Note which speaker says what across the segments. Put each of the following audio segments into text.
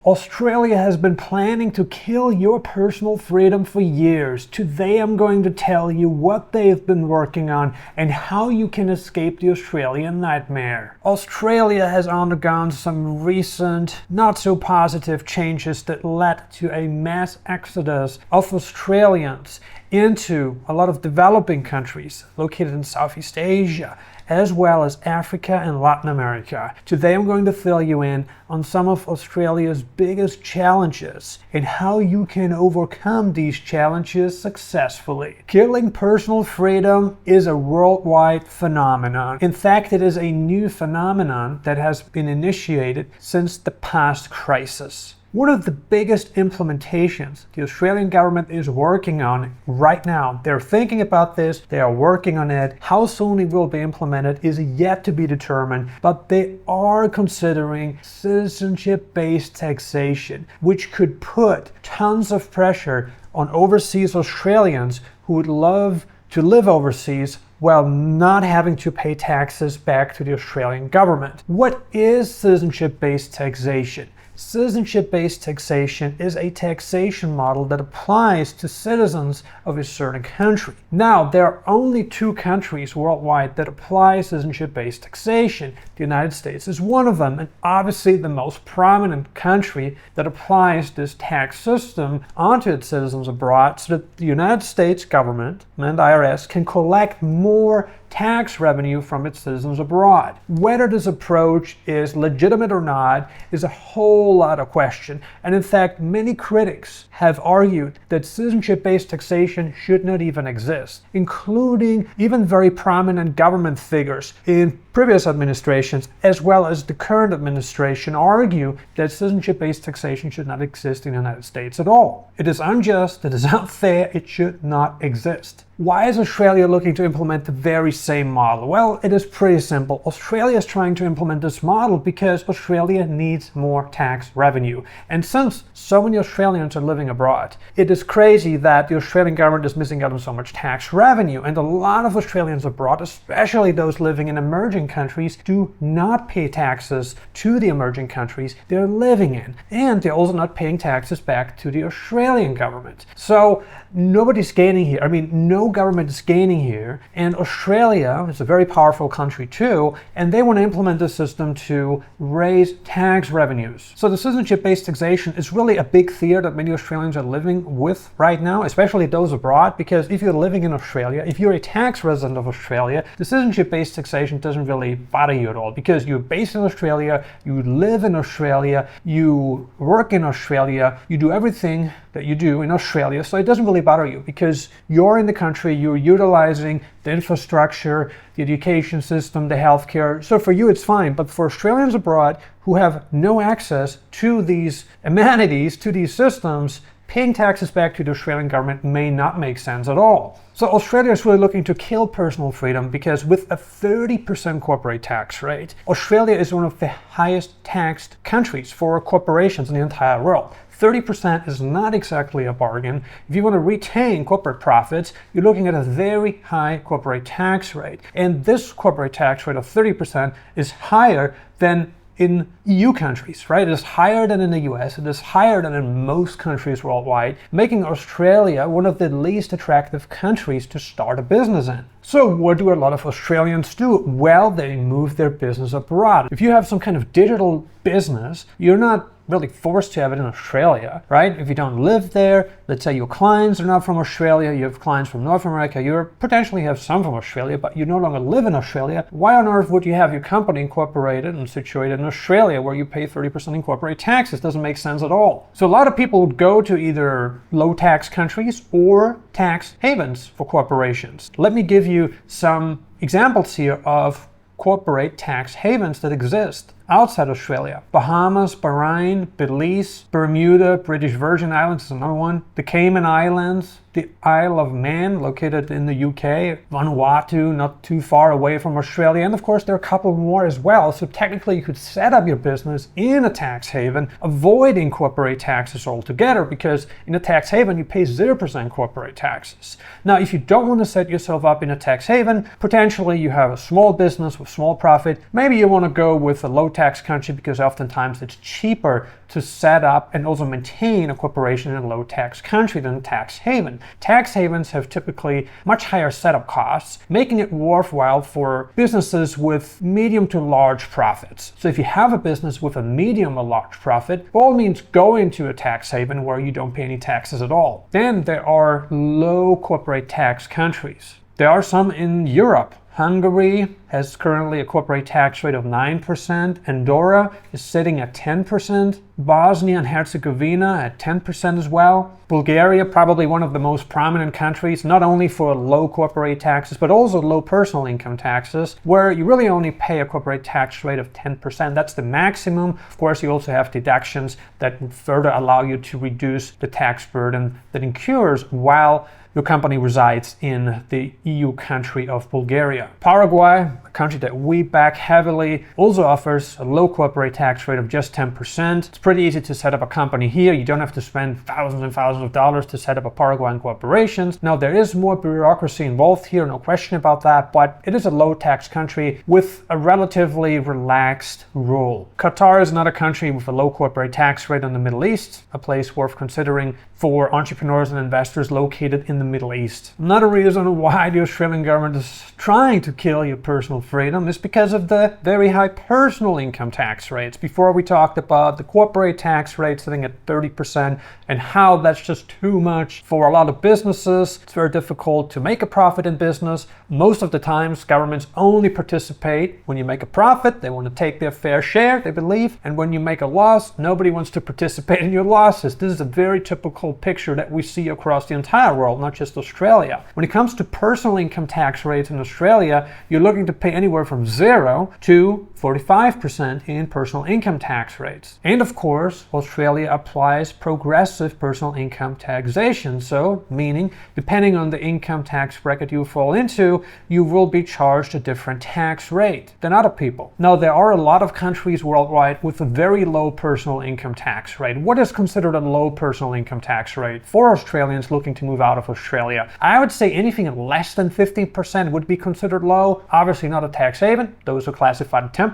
Speaker 1: Australia has been planning to kill your personal freedom for years. Today I'm going to tell you what they've been working on and how you can escape the Australian nightmare. Australia has undergone some recent, not so positive changes that led to a mass exodus of Australians into a lot of developing countries located in Southeast Asia, as well as Africa and Latin America. Today I'm going to fill you in on some of Australia's biggest challenges and how you can overcome these challenges successfully. Killing personal freedom is a worldwide phenomenon. In fact, it is a new phenomenon that has been initiated since the past crisis. One of the biggest implementations the Australian government is working on right now, they're thinking about this, they are working on it. How soon it will be implemented is yet to be determined, but they are considering citizenship-based taxation, which could put tons of pressure on overseas Australians who would love to live overseas while not having to pay taxes back to the Australian government. What is citizenship-based taxation? Citizenship-based taxation is a taxation model that applies to citizens of a certain country. Now, there are only two countries worldwide that apply citizenship-based taxation. The United States is one of them, and obviously the most prominent country that applies this tax system onto its citizens abroad so that the United States government and IRS can collect more tax revenue from its citizens abroad. Whether this approach is legitimate or not is a whole lot of question, and in fact many critics have argued that citizenship-based taxation should not even exist, including even very prominent government figures in previous administrations as well as the current administration argue that citizenship-based taxation should not exist in the United States at all. It is unjust, it is unfair, it should not exist. Why is Australia looking to implement the very same model? Well, it is pretty simple. Australia is trying to implement this model because Australia needs more tax revenue. And since so many Australians are living abroad, it is crazy that the Australian government is missing out on so much tax revenue. And a lot of Australians abroad, especially those living in emerging countries, do not pay taxes to the emerging countries they're living in. And they're also not paying taxes back to the Australian government. So nobody's gaining here. I mean, no government is gaining here, and Australia is a very powerful country too, and they want to implement this system to raise tax revenues. So the citizenship-based taxation is really a big fear that many Australians are living with right now, especially those abroad, because if you're living in Australia, if you're a tax resident of Australia, the citizenship-based taxation doesn't really bother you at all because you're based in Australia, you live in Australia, you work in Australia, you do everything that you do in Australia, so it doesn't really bother you because you're in the country, you're utilizing the infrastructure, the education system, the healthcare. So for you it's fine, but for Australians abroad who have no access to these amenities, to these systems, paying taxes back to the Australian government may not make sense at all. So Australia is really looking to kill personal freedom because with a 30% corporate tax rate, Australia is one of the highest taxed countries for corporations in the entire world. 30% is not exactly a bargain. If you want to retain corporate profits, you're looking at a very high corporate tax rate. And this corporate tax rate of 30% is higher than in EU countries, right? It is higher than in the US, it is higher than in most countries worldwide, making Australia one of the least attractive countries to start a business in. So what do a lot of Australians do? Well, they move their business abroad. If you have some kind of digital business, you're not really forced to have it in Australia, right? If you don't live there, let's say your clients are not from Australia, you have clients from North America, you potentially have some from Australia, but you no longer live in Australia, why on earth would you have your company incorporated and situated in Australia where you pay 30% in corporate taxes? Doesn't make sense at all. So a lot of people would go to either low tax countries or tax havens for corporations. Let me give you some examples here of corporate tax havens that exist outside Australia. Bahamas, Bahrain, Belize, Bermuda, British Virgin Islands is another one. The Cayman Islands, the Isle of Man located in the UK, Vanuatu not too far away from Australia, and of course there are a couple more as well. So technically you could set up your business in a tax haven, avoiding corporate taxes altogether, because in a tax haven you pay 0% corporate taxes. Now if you don't want to set yourself up in a tax haven, potentially you have a small business with small profit, maybe you want to go with a low tax tax country because oftentimes it's cheaper to set up and also maintain a corporation in a low tax country than a tax haven. Tax havens have typically much higher setup costs, making it worthwhile for businesses with medium to large profits. So if you have a business with a medium or large profit, by all means go into a tax haven where you don't pay any taxes at all. Then there are low corporate tax countries. There are some in Europe. Hungary has currently a corporate tax rate of 9%. Andorra is sitting at 10%. Bosnia and Herzegovina at 10% as well. Bulgaria, probably one of the most prominent countries, not only for low corporate taxes, but also low personal income taxes, where you really only pay a corporate tax rate of 10%. That's the maximum. Of course, you also have deductions that further allow you to reduce the tax burden that incurs while your company resides in the EU country of Bulgaria. Paraguay, a country that we back heavily, also offers a low corporate tax rate of just 10%. It's pretty easy to set up a company here. You don't have to spend thousands and thousands of dollars to set up a Paraguayan corporation. Now, there is more bureaucracy involved here, no question about that, but it is a low tax country with a relatively relaxed rule. Qatar is another country with a low corporate tax rate in the Middle East, a place worth considering for entrepreneurs and investors located in the Middle East. Another reason why the Australian government is trying to kill your personal freedom is because of the very high personal income tax rates. Before we talked about the corporate tax rate sitting at 30% and how that's just too much for a lot of businesses. It's very difficult to make a profit in business. Most of the times governments only participate when you make a profit. They want to take their fair share, they believe, and when you make a loss, nobody wants to participate in your losses. This is a very typical picture that we see across the entire world, not just Australia. When it comes to personal income tax rates in Australia, you're looking to pay anywhere from 0 to 45% in personal income tax rates. And of course, Australia applies progressive personal income taxation. So, meaning, depending on the income tax bracket you fall into, you will be charged a different tax rate than other people. Now, there are a lot of countries worldwide with a very low personal income tax rate. What is considered a low personal income tax rate for Australians looking to move out of Australia? I would say anything less than 15% would be considered low. Obviously not a tax haven. Those are classified at 10%.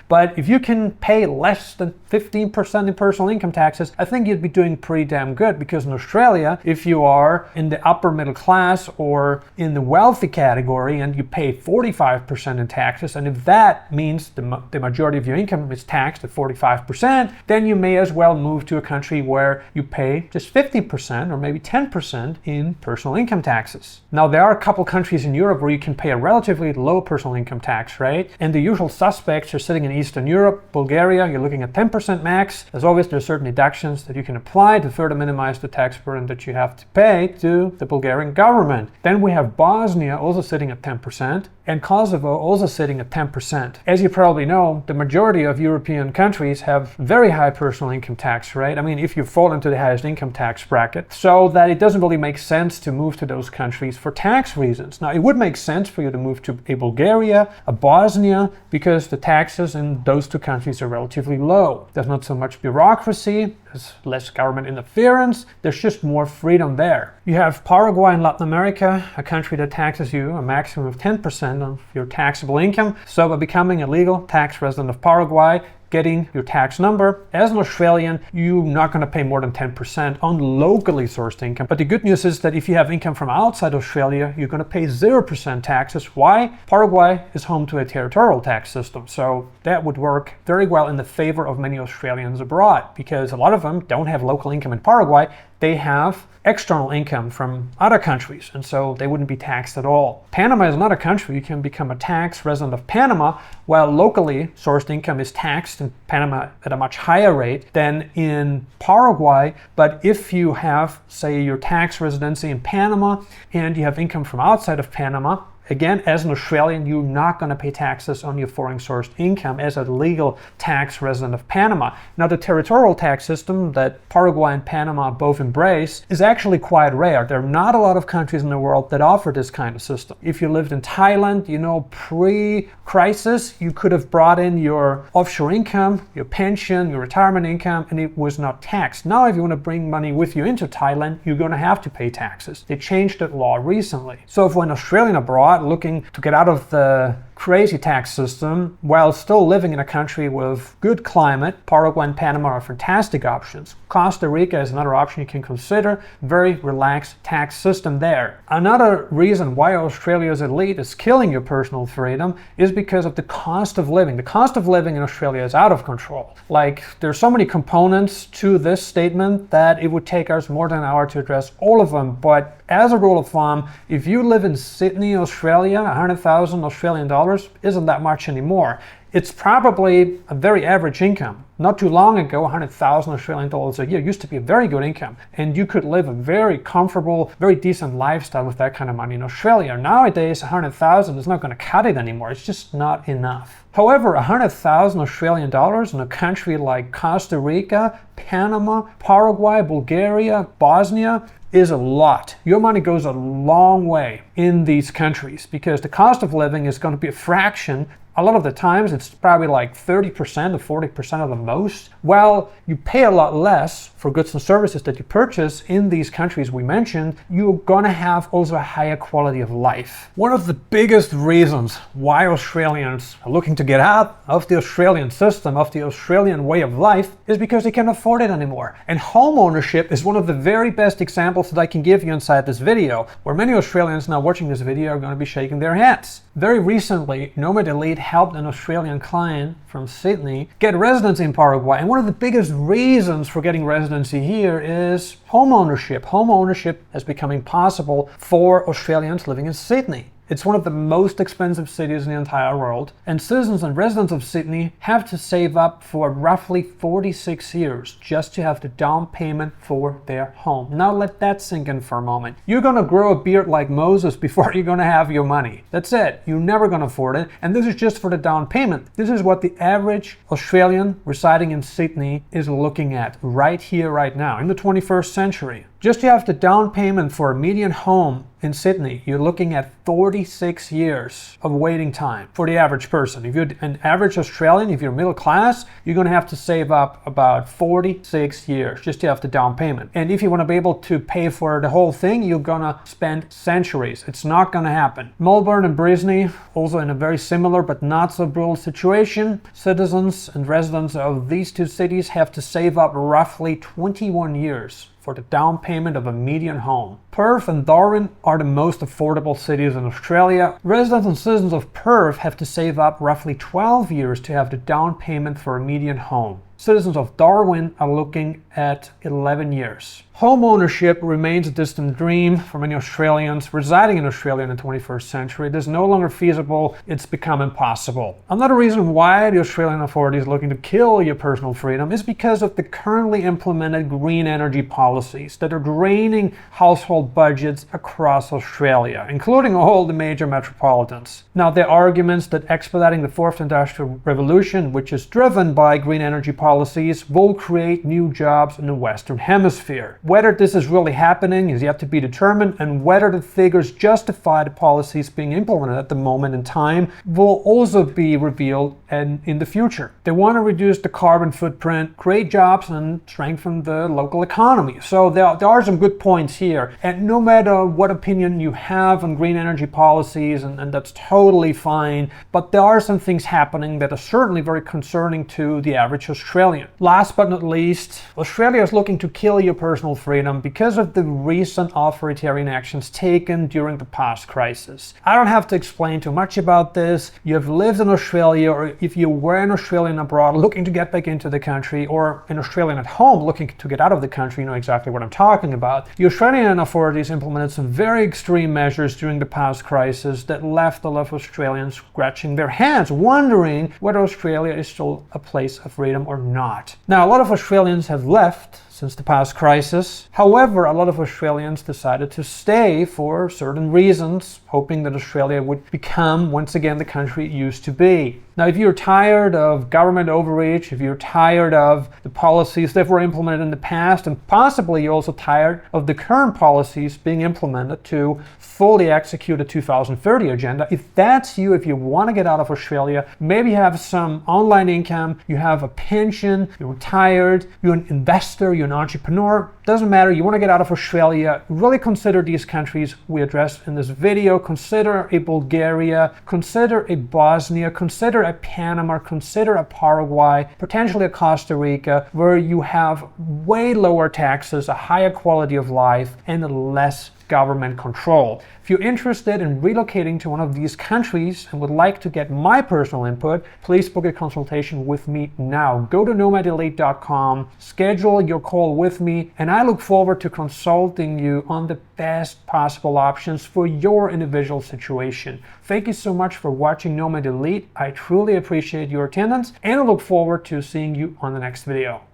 Speaker 1: But if you can pay less than 15% in personal income taxes, I think you'd be doing pretty damn good, because in Australia, if you are in the upper middle class or in the wealthy category and you pay 45% in taxes, and if that means the majority of your income is taxed at 45%, then you may as well move to a country where you pay just 50% or maybe 10% in personal income taxes. Now, there are a couple countries in Europe where you can pay a relatively low personal income tax rate, and the usual suspects are sitting in Eastern Europe. Bulgaria, you're looking at 10% max. As always, there are certain deductions that you can apply to further minimize the tax burden that you have to pay to the Bulgarian government. Then we have Bosnia also sitting at 10%, and Kosovo also sitting at 10%. As you probably know, the majority of European countries have very high personal income tax rate. I mean, if you fall into the highest income tax bracket, so that it doesn't really make sense to move to those countries for tax reasons. Now, it would make sense for you to move to a Bulgaria, a Bosnia, because the taxes in those two countries are relatively low. There's not so much bureaucracy, there's less government interference, there's just more freedom there. You have Paraguay in Latin America, a country that taxes you a maximum of 10% of your taxable income. So by becoming a legal tax resident of Paraguay, getting your tax number, as an Australian, you're not going to pay more than 10% on locally sourced income. But the good news is that if you have income from outside Australia, you're going to pay 0% taxes. Why? Paraguay is home to a territorial tax system. So that would work very well in the favor of many Australians abroad, because a lot of them don't have local income in Paraguay. They have external income from other countries, and so they wouldn't be taxed at all. Panama is not a country. You can become a tax resident of Panama, while locally sourced income is taxed in Panama at a much higher rate than in Paraguay. But if you have, say, your tax residency in Panama and you have income from outside of Panama, again, as an Australian, you're not going to pay taxes on your foreign sourced income as a legal tax resident of Panama. Now, the territorial tax system that Paraguay and Panama both embrace is actually quite rare. There are not a lot of countries in the world that offer this kind of system. If you lived in Thailand, you know, pre-crisis, you could have brought in your offshore income, your pension, your retirement income, and it was not taxed. Now, if you want to bring money with you into Thailand, you're going to have to pay taxes. They changed that law recently. So for an Australian abroad looking to get out of the crazy tax system while still living in a country with good climate. Paraguay and Panama are fantastic options. Costa Rica is another option you can consider. Very relaxed tax system there. Another reason why Australia's elite is killing your personal freedom is because of the cost of living. The cost of living in Australia is out of control. Like, there's so many components to this statement that it would take us more than an hour to address all of them. But as a rule of thumb, if you live in Sydney, Australia, 100,000 Australian dollars isn't that much anymore. It's probably a very average income. Not too long ago, 100,000 Australian dollars a year used to be a very good income, and you could live a very comfortable, very decent lifestyle with that kind of money in Australia. Nowadays, 100,000 is not going to cut it anymore. It's just not enough. However, 100,000 Australian dollars in a country like Costa Rica, Panama, Paraguay, Bulgaria, Bosnia is a lot. Your money goes a long way in these countries because the cost of living is going to be a fraction. A lot of the times it's probably like 30% or 40% of the most. Well, you pay a lot less for goods and services that you purchase in these countries we mentioned. You're gonna have also a higher quality of life. One of the biggest reasons why Australians are looking to get out of the Australian system, of the Australian way of life, is because they can't afford it anymore. And home ownership is one of the very best examples that I can give you inside this video, where many Australians now watching this video are going to be shaking their heads. Very recently, Nomad Elite helped an Australian client from Sydney get residency in Paraguay. And one of the biggest reasons for getting residency here is home ownership. Home ownership is becoming possible for Australians living in Sydney. It's one of the most expensive cities in the entire world, and citizens and residents of Sydney have to save up for roughly 46 years just to have the down payment for their home. Now let that sink in for a moment. You're gonna grow a beard like Moses before you're gonna have your money. That's it. You're never gonna afford it, and this is just for the down payment. This is what the average Australian residing in Sydney is looking at right here, right now, in the 21st century. Just to have the down payment for a median home in Sydney, you're looking at 46 years of waiting time for the average person. If you're an average Australian, if you're middle class, you're going to have to save up about 46 years just to have the down payment. And if you want to be able to pay for the whole thing, you're going to spend centuries. It's not going to happen. Melbourne and Brisbane, also in a very similar but not so brutal situation. Citizens and residents of these two cities have to save up roughly 21 years for the down payment of a median home. Perth and Darwin are the most affordable cities in Australia. Residents and citizens of Perth have to save up roughly 12 years to have the down payment for a median home. Citizens of Darwin are looking at 11 years. Home ownership remains a distant dream for many Australians residing in Australia in the 21st century. It is no longer feasible. It's become impossible. Another reason why the Australian authorities are looking to kill your personal freedom is because of the currently implemented green energy policies that are draining household budgets across Australia, including all the major metropolitans. Now, there are arguments that expediting the fourth industrial revolution, which is driven by green energy policies, will create new jobs in the Western Hemisphere. Whether this is really happening is yet to be determined, and whether the figures justify the policies being implemented at the moment in time will also be revealed in the future. They want to reduce the carbon footprint, create jobs, and strengthen the local economy. So there are some good points here. And no matter what opinion you have on green energy policies, and that's totally fine, but there are some things happening that are certainly very concerning to the average Australian. Last but not least, Australia is looking to kill your personal freedom because of the recent authoritarian actions taken during the past crisis. I don't have to explain too much about this. You have lived in Australia, or if you were an Australian abroad looking to get back into the country, or an Australian at home looking to get out of the country, you know exactly what I'm talking about. The Australian authorities implemented some very extreme measures during the past crisis that left a lot of Australians scratching their heads, wondering whether Australia is still a place of freedom or not. Now, a lot of Australians have left since the past crisis. However, a lot of Australians decided to stay for certain reasons, hoping that Australia would become once again the country it used to be. Now, if you're tired of government overreach, if you're tired of the policies that were implemented in the past, and possibly you're also tired of the current policies being implemented to fully execute a 2030 agenda, if that's you, if you want to get out of Australia, maybe you have some online income, you have a pension, you're retired, you're an investor, you're an entrepreneur, doesn't matter, you want to get out of Australia, really consider these countries we addressed in this video. Consider a Bulgaria, consider a Bosnia, consider a Panama, consider a Paraguay, potentially a Costa Rica, where you have way lower taxes, a higher quality of life, and less government control. If you're interested in relocating to one of these countries and would like to get my personal input, please book a consultation with me now. Go to nomadelite.com, schedule your call with me, and I look forward to consulting you on the best possible options for your individual situation. Thank you so much for watching Nomad Elite. I truly appreciate your attendance, and I look forward to seeing you on the next video.